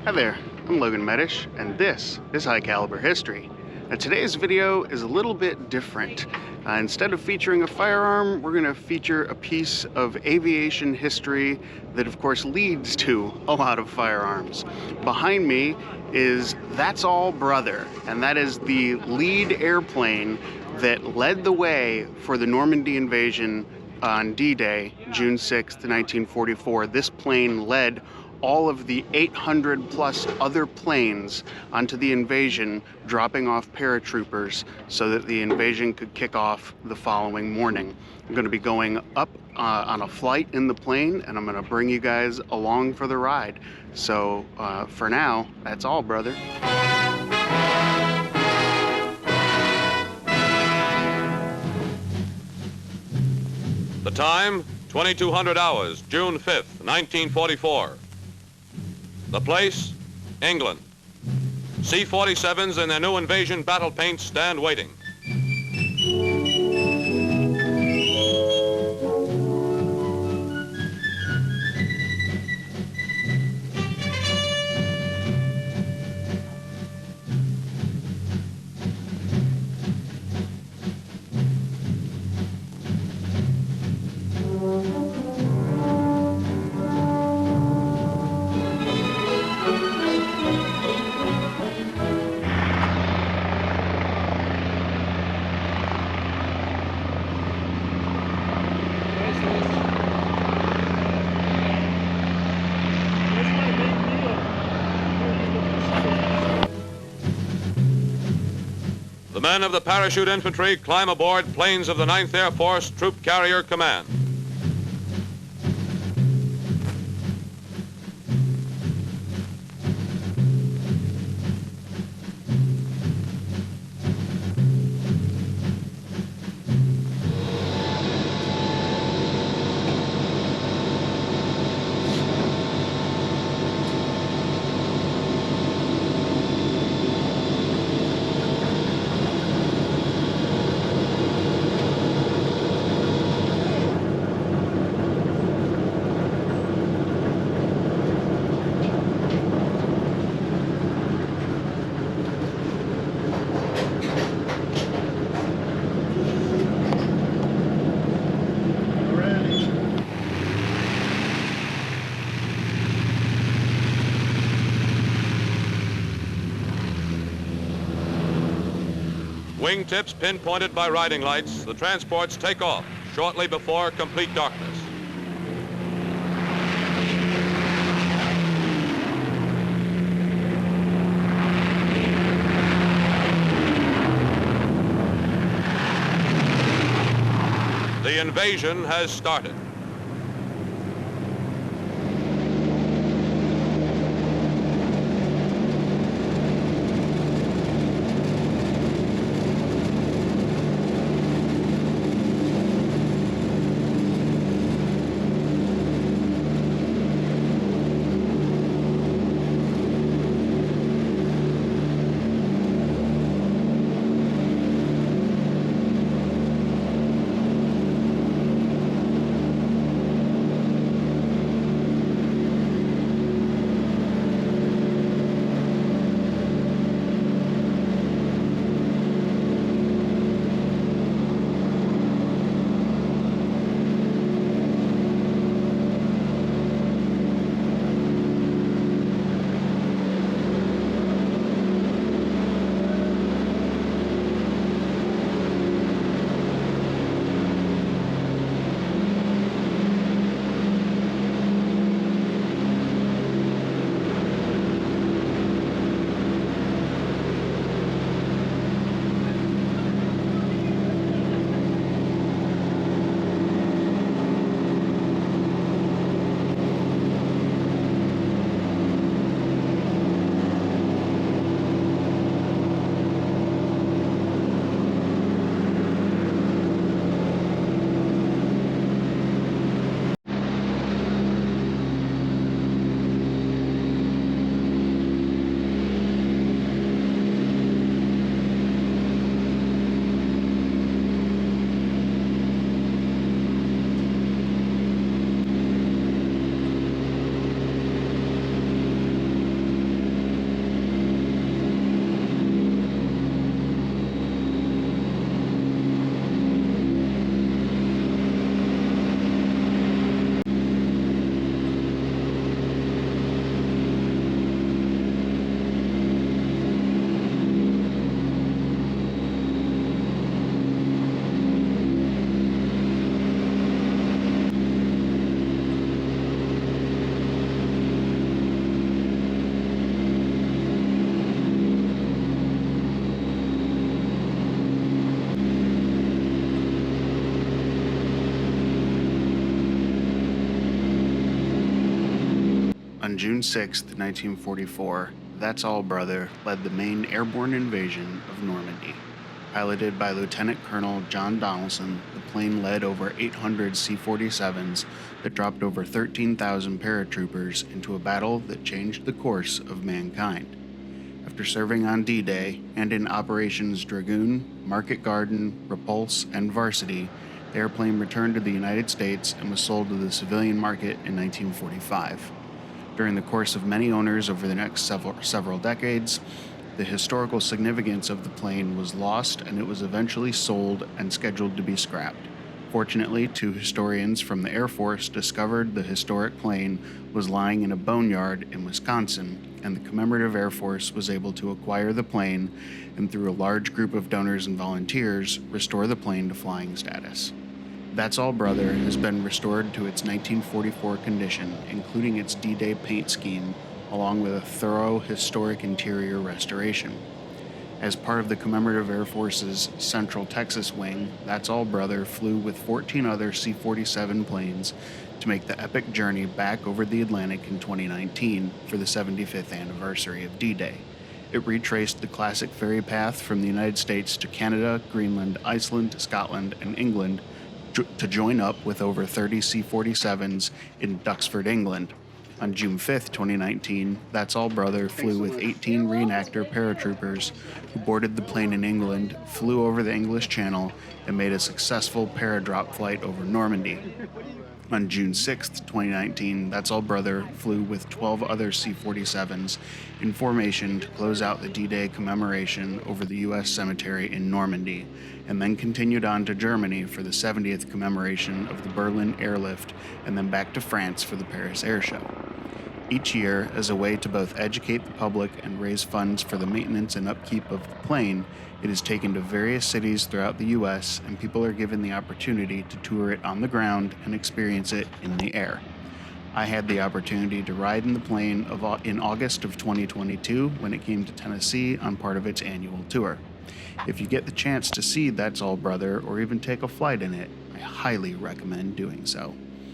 Hi there, I'm Logan Medish, and this is High Caliber History. Now today's video is a little bit different. Instead of featuring a firearm, we're going to feature a piece of aviation history that of course leads to a lot of firearms. Behind me is That's All Brother, and that is the lead airplane that led the way for the Normandy invasion on D-Day, June 6th, 1944. This plane led all of the 800 plus other planes onto the invasion, dropping off paratroopers so that the invasion could kick off the following morning. I'm going to be going up on a flight in the plane, and I'm going to bring you guys along for the ride. So for now, that's all, brother. The time, 2200 hours, June 5th, 1944. The place, England. C-47s in their new invasion battle paints stand waiting. The men of the parachute infantry climb aboard planes of the 9th Air Force Troop Carrier Command. Wingtips pinpointed by riding lights, the transports take off shortly before complete darkness. The invasion has started. June 6, 1944, That's All Brother led the main airborne invasion of Normandy. Piloted by Lieutenant Colonel John Donalson, the plane led over 800 C-47s that dropped over 13,000 paratroopers into a battle that changed the course of mankind. After serving on D-Day and in Operations Dragoon, Market Garden, Repulse, and Varsity, the airplane returned to the United States and was sold to the civilian market in 1945. During the course of many owners over the next several decades, the historical significance of the plane was lost and it was eventually sold and scheduled to be scrapped. Fortunately, two historians from the Air Force discovered the historic plane was lying in a boneyard in Wisconsin, and the Commemorative Air Force was able to acquire the plane and, through a large group of donors and volunteers, restore the plane to flying status. That's All Brother has been restored to its 1944 condition, including its D-Day paint scheme, along with a thorough historic interior restoration. As part of the Commemorative Air Force's Central Texas Wing, That's All Brother flew with 14 other C-47 planes to make the epic journey back over the Atlantic in 2019 for the 75th anniversary of D-Day. It retraced the classic ferry path from the United States to Canada, Greenland, Iceland, Scotland, and England to join up with over 30 C-47s in Duxford, England. On June 5, 2019, That's All Brother flew with 18 reenactor paratroopers who boarded the plane in England, flew over the English Channel, and made a successful paradrop flight over Normandy. On June 6, 2019, That's All Brother flew with 12 other C-47s in formation to close out the D-Day commemoration over the U.S. cemetery in Normandy, and then continued on to Germany for the 70th commemoration of the Berlin airlift, and then back to France for the Paris Air Show. Each year, as a way to both educate the public and raise funds for the maintenance and upkeep of the plane, it is taken to various cities throughout the U.S., and people are given the opportunity to tour it on the ground and experience it in the air. I had the opportunity to ride in the plane in August of 2022 when it came to Tennessee on part of its annual tour. If you get the chance to see That's All Brother or even take a flight in it, I highly recommend doing so.